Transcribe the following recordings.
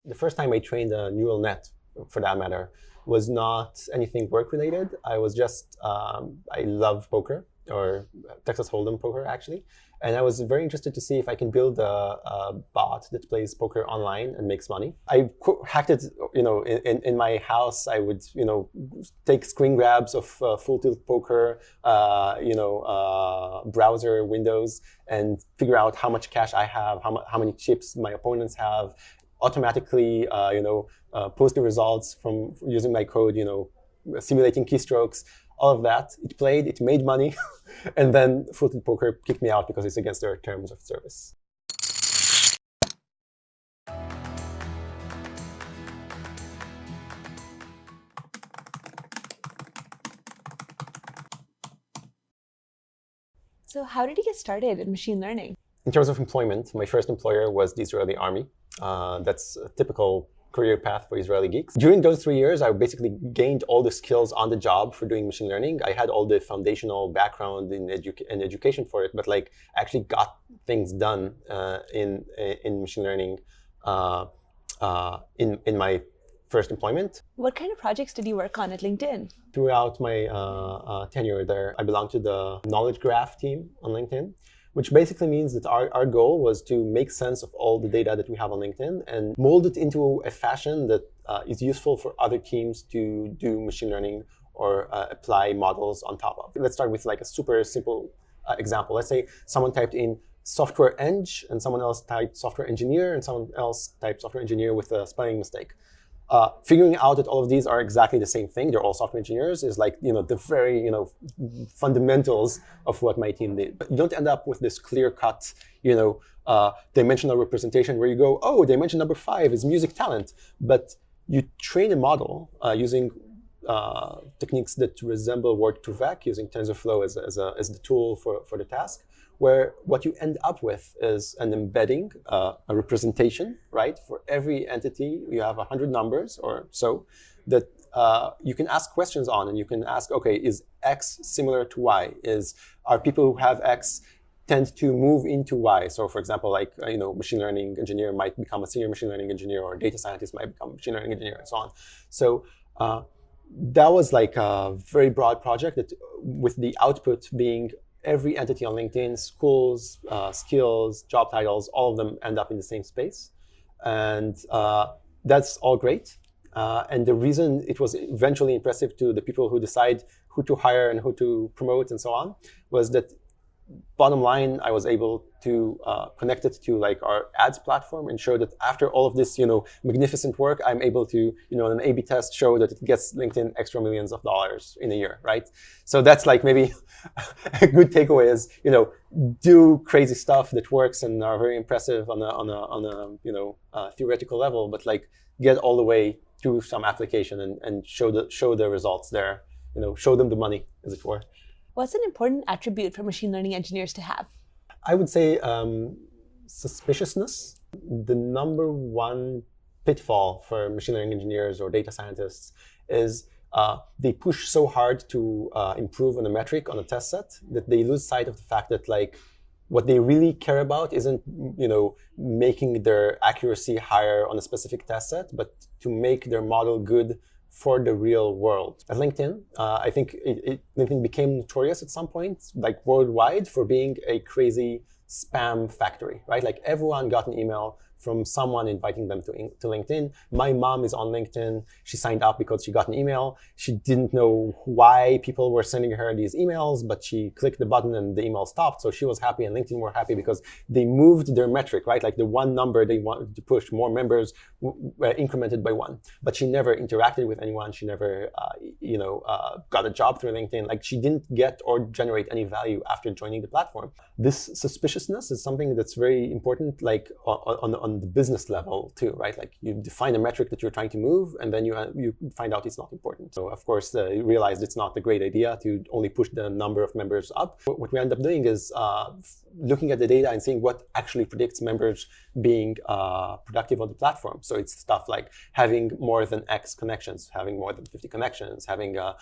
The first time I trained a neural net, for that matter, was not anything work-related. I was just, I love poker, or Texas Hold'em poker, actually. And I was very interested to see if I can build a bot that plays poker online and makes money. I hacked it, in my house. I would, take screen grabs of full tilt poker, browser windows, and figure out how much cash I have, how many chips my opponents have, automatically, post the results from using my code, simulating keystrokes. All of that. It played, it made money, and then Full Tilt Poker kicked me out because it's against their terms of service. So how did you get started in machine learning? In terms of employment, my first employer was the Israeli army. That's a typical career path for Israeli geeks. During those 3 years, I basically gained all the skills on the job for doing machine learning. I had all the foundational background in education for it, but actually got things done in machine learning in my first employment. What kind of projects did you work on at LinkedIn? Throughout my tenure there, I belonged to the knowledge graph team on LinkedIn, which basically means that our goal was to make sense of all the data that we have on LinkedIn and mold it into a fashion that is useful for other teams to do machine learning or apply models on top of. Let's start with a super simple example. Let's say someone typed in software eng and someone else typed software engineer and someone else typed software engineer with a spelling mistake. Figuring out that all of these are exactly the same thing, they're all software engineers, is the very, fundamentals of what my team did. But you don't end up with this clear-cut, dimensional representation where you go, oh, dimension number 5 is music talent. But you train a model using techniques that resemble word2vec, using TensorFlow as the tool for the task, where what you end up with is an embedding, a representation, right? For every entity, you have 100 numbers or so that you can ask questions on, and you can ask, okay, is X similar to Y? Are people who have X tend to move into Y? So for example, machine learning engineer might become a senior machine learning engineer, or data scientist might become a machine learning engineer, and so on. So that was a very broad project that, with the output being every entity on LinkedIn, schools, skills, job titles, all of them end up in the same space. And that's all great. And the reason it was eventually impressive to the people who decide who to hire and who to promote and so on was that, bottom line, I was able to connect it to our ads platform and show that after all of this, magnificent work, I'm able to, an A/B test show that it gets LinkedIn extra millions of dollars in a year, right? So that's maybe a good takeaway is, do crazy stuff that works and are very impressive on a theoretical level, but get all the way to some application and show the results there, show them the money, as it were. What's an important attribute for machine learning engineers to have? I would say suspiciousness. The number one pitfall for machine learning engineers or data scientists is they push so hard to improve on a metric, on a test set, that they lose sight of the fact that what they really care about isn't making their accuracy higher on a specific test set, but to make their model good for the real world. At LinkedIn, I think LinkedIn became notorious at some point, worldwide, for being a crazy spam factory, right? Everyone got an email from someone inviting them to LinkedIn. My mom is on LinkedIn. She signed up because she got an email. She didn't know why people were sending her these emails, but she clicked the button and the email stopped. So she was happy, and LinkedIn were happy because they moved their metric, right? The one number they wanted to push, more members incremented by 1. But she never interacted with anyone. She never, got a job through LinkedIn. She didn't get or generate any value after joining the platform. This suspiciousness is something that's very important, on the business level too, right? You define a metric that you're trying to move, and then you find out it's not important. So of course, you realized it's not a great idea to only push the number of members up. What we end up doing is looking at the data and seeing what actually predicts members being productive on the platform. So it's stuff like having more than X connections, having more than 50 connections, having a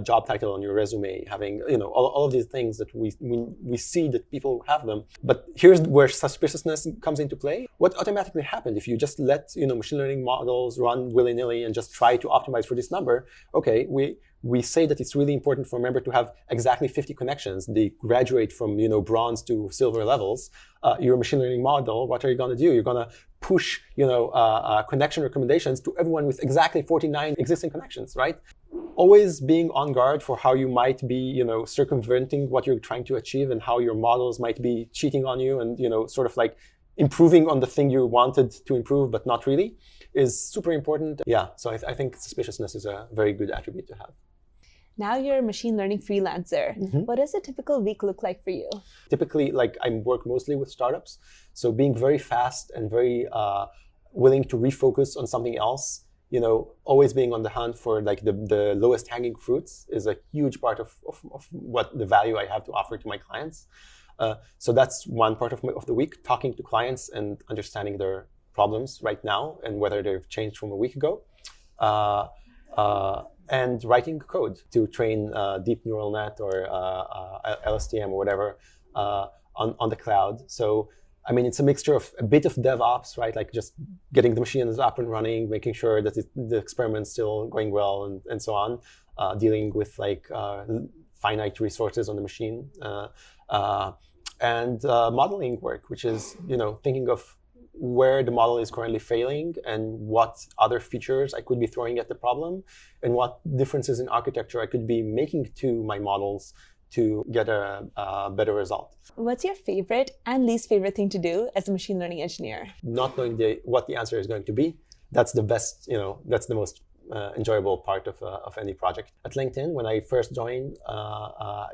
job title on your resume, having all of these things that we see that people have them. But here's where suspiciousness comes into play. What automatically happened if you just let machine learning models run willy-nilly and just try to optimize for this number? Okay, we say that it's really important for a member to have exactly 50 connections. They graduate from bronze to silver levels. Your machine learning model, what are you going to do? You're going to push connection recommendations to everyone with exactly 49 existing connections, right? Always being on guard for how you might be circumventing what you're trying to achieve, and how your models might be cheating on you, and sort of like improving on the thing you wanted to improve but not really, is super important. Yeah, so I think suspiciousness is a very good attribute to have. Now you're a machine learning freelancer. Mm-hmm. What does a typical week look like for you? Typically, I work mostly with startups. So being very fast and very willing to refocus on something else, always being on the hunt for the lowest hanging fruits is a huge part of what the value I have to offer to my clients. So that's one part of the week, talking to clients and understanding their problems right now and whether they've changed from a week ago. And writing code to train deep neural net or LSTM or whatever on the cloud. So, it's a mixture of a bit of DevOps, right? Like just getting the machines up and running, making sure that the experiment's still going well, and so on. Dealing with finite resources on the machine, and modeling work, which is thinking of where the model is currently failing and what other features I could be throwing at the problem, and what differences in architecture I could be making to my models to get a better result. What's your favorite and least favorite thing to do as a machine learning engineer? Not knowing what the answer is going to be. That's the best, that's the most enjoyable part of any project. At LinkedIn, when I first joined, I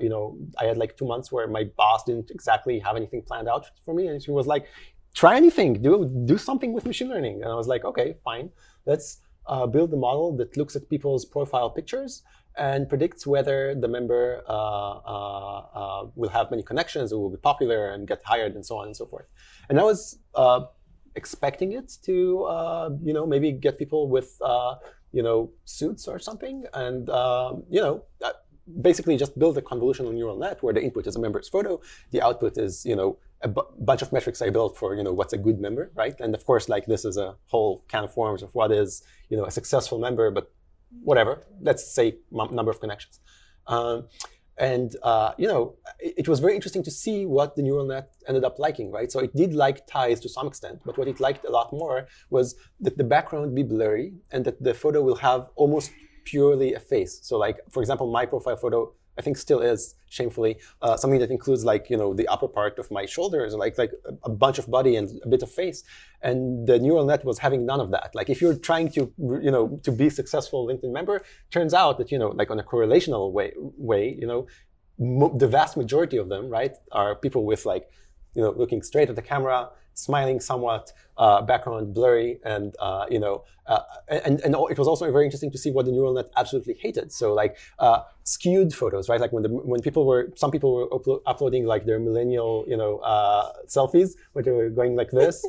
had 2 months where my boss didn't exactly have anything planned out for me, and she was like, try anything, do something with machine learning. And I was like, okay, fine. Let's build a model that looks at people's profile pictures and predicts whether the member will have many connections, or will be popular and get hired, and so on and so forth. And I was expecting it to, maybe get people with, suits or something. And, basically just build a convolutional neural net where the input is a member's photo. The output is, a bunch of metrics I built for, what's a good member, right? And of course, this is a whole can of worms of what is, a successful member, but whatever, let's say number of connections. It was very interesting to see what the neural net ended up liking, right? So it did like ties to some extent, but what it liked a lot more was that the background be blurry and that the photo will have almost purely a face. So for example, my profile photo, I think still is, shamefully, something that includes the upper part of my shoulders, like a bunch of body and a bit of face. And the neural net was having none of that. If you're trying to, to be a successful LinkedIn member, turns out that, on a correlational way, the vast majority of them, right, are people with looking straight at the camera, smiling somewhat, background blurry, and it was also very interesting to see what the neural net absolutely hated. So skewed photos, right? Some people were uploading their millennial, selfies where they were going like this.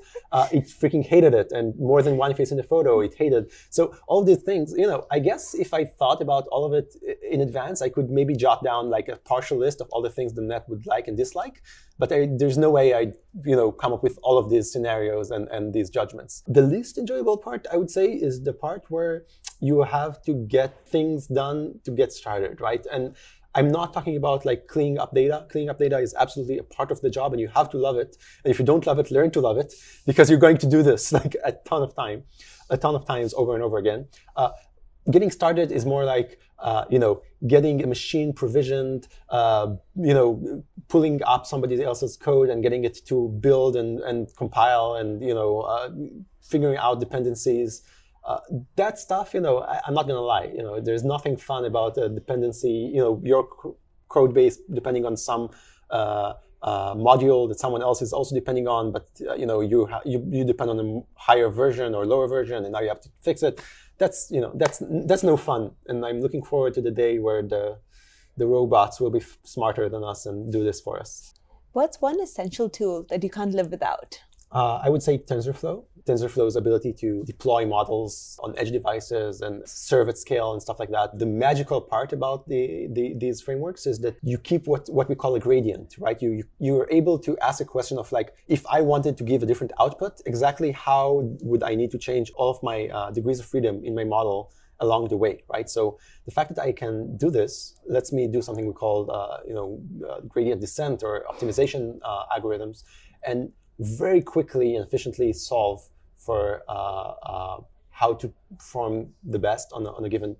It freaking hated it, and more than one face in the photo, it hated. So all these things, I guess if I thought about all of it in advance, I could maybe jot down a partial list of all the things the net would like and dislike. But there's no way I'd, come up with all of these scenarios and these judgments. The least enjoyable part, I would say, is the part where you have to get things done to get started, right? And I'm not talking about cleaning up data. Cleaning up data is absolutely a part of the job, and you have to love it. And if you don't love it, learn to love it, because you're going to do this a ton of times over and over again. Getting started is more getting a machine provisioned, pulling up somebody else's code and getting it to build and compile and, figuring out dependencies. That stuff, I'm not going to lie, there's nothing fun about a dependency, your code base depending on some module that someone else is also depending on, but, you depend on a higher version or lower version, and now you have to fix it. That's no fun. And I'm looking forward to the day where the robots will be smarter than us and do this for us. What's one essential tool that you can't live without? I would say TensorFlow. TensorFlow's ability to deploy models on edge devices and serve at scale and stuff like that. The magical part about these frameworks is that you keep what we call a gradient, right? You're able to ask a question of like, if I wanted to give a different output, exactly how would I need to change all of my degrees of freedom in my model along the way, right? So the fact that I can do this lets me do something we call, gradient descent or optimization algorithms, and very quickly and efficiently solve for how to perform the best on a given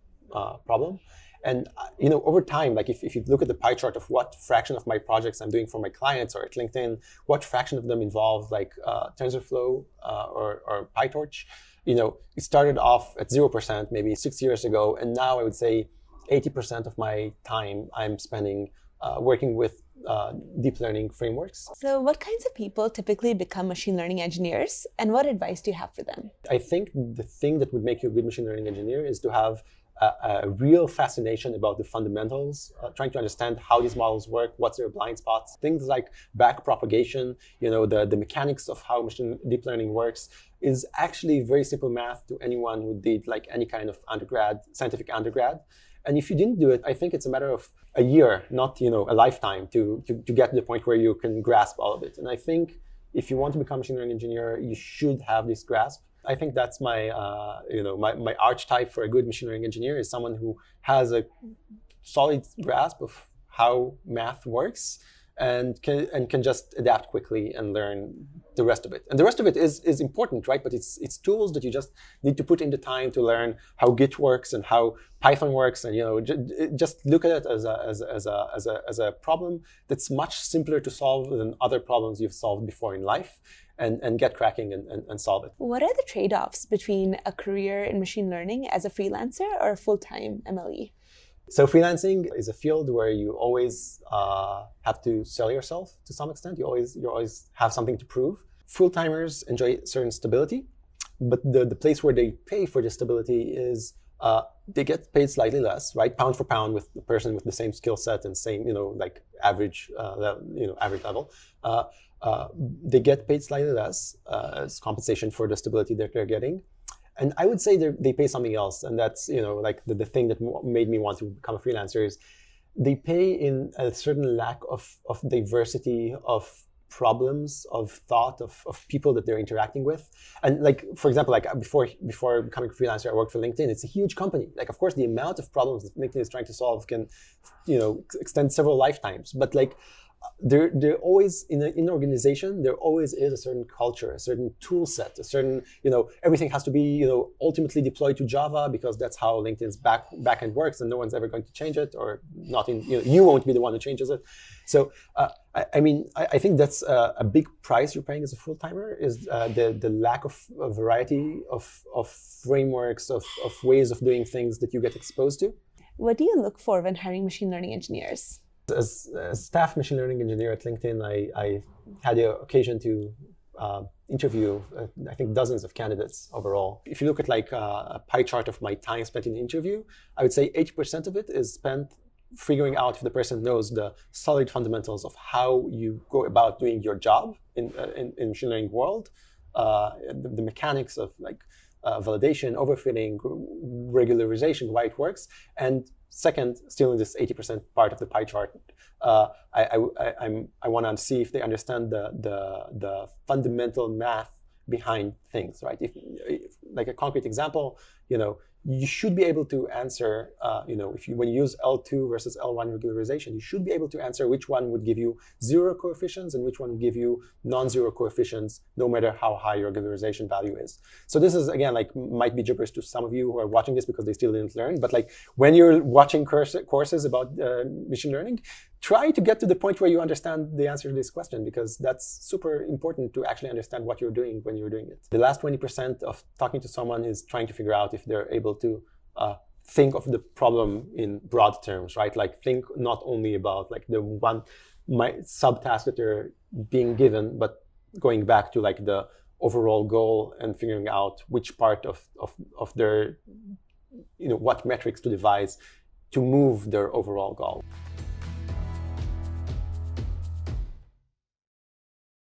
problem. And over time, like if you look at the pie chart of what fraction of my projects I'm doing for my clients or at LinkedIn, what fraction of them involve like TensorFlow or PyTorch, it started off at 0% maybe 6 years ago, and now I would say 80% of my time I'm spending working with deep learning frameworks. So what kinds of people typically become machine learning engineers, and what advice do you have for them? I think the thing that would make you a good machine learning engineer is to have a real fascination about the fundamentals, trying to understand how these models work, what's their blind spots, things like back propagation, the mechanics of how deep learning works is actually very simple math to anyone who did like any kind of scientific undergrad. And if you didn't do it, I think it's a matter of a year, not a lifetime, to get to the point where you can grasp all of it. And I think if you want to become a machine learning engineer, you should have this grasp. I think that's my archetype for a good machine learning engineer is someone who has a solid grasp of how math works and can just adapt quickly and learn the rest of it. And the rest of it is important, right? But it's tools that you just need to put in the time to learn how Git works and how Python works, and just look at it as a problem that's much simpler to solve than other problems you've solved before in life, and get cracking and solve it. What are the trade-offs between a career in machine learning as a freelancer or a full-time MLE? So freelancing is a field where you always have to sell yourself to some extent. You always have something to prove. Full-timers enjoy certain stability, but the place where they pay for the stability is they get paid slightly less, right? Pound for pound with the person with the same skill set and same, average level. They get paid slightly less as compensation for the stability that they're getting. And I would say they pay something else, and that's the thing that made me want to become a freelancer is they pay in a certain lack of diversity of problems, of thought, of people that they're interacting with. And for example, before becoming a freelancer, I worked for LinkedIn. It's a huge company. Of course, the amount of problems that LinkedIn is trying to solve can extend several lifetimes. But they're always in an organization, there always is a certain culture, a certain tool set, a certain, everything has to be, ultimately deployed to Java because that's how LinkedIn's backend works, and no one's ever going to change it, or not you won't be the one who changes it. So, I think that's a big price you're paying as a full-timer is the lack of variety of frameworks, of ways of doing things that you get exposed to. What do you look for when hiring machine learning engineers? As a staff machine learning engineer at LinkedIn, I had the occasion to interview, I think, dozens of candidates overall. If you look at a pie chart of my time spent in the interview, I would say 80% of it is spent figuring out if the person knows the solid fundamentals of how you go about doing your job in machine learning world, the mechanics of validation, overfitting, regularization, why it works. And second, still in this 80% part of the pie chart, I want to see if they understand the fundamental math behind things, right? If a concrete example, you should be able to answer, when you use L2 versus L1 regularization, you should be able to answer which one would give you zero coefficients and which one would give you non-zero coefficients, no matter how high your regularization value is. So this is, again, might be gibberish to some of you who are watching this because they still didn't learn, but when you're watching courses about machine learning, try to get to the point where you understand the answer to this question, because that's super important to actually understand what you're doing when you're doing it. The last 20% of talking to someone is trying to figure out if they're able to think of the problem in broad terms, right? Think not only about the one subtask that they're being given, but going back to the overall goal and figuring out which part of their, what metrics to devise to move their overall goal.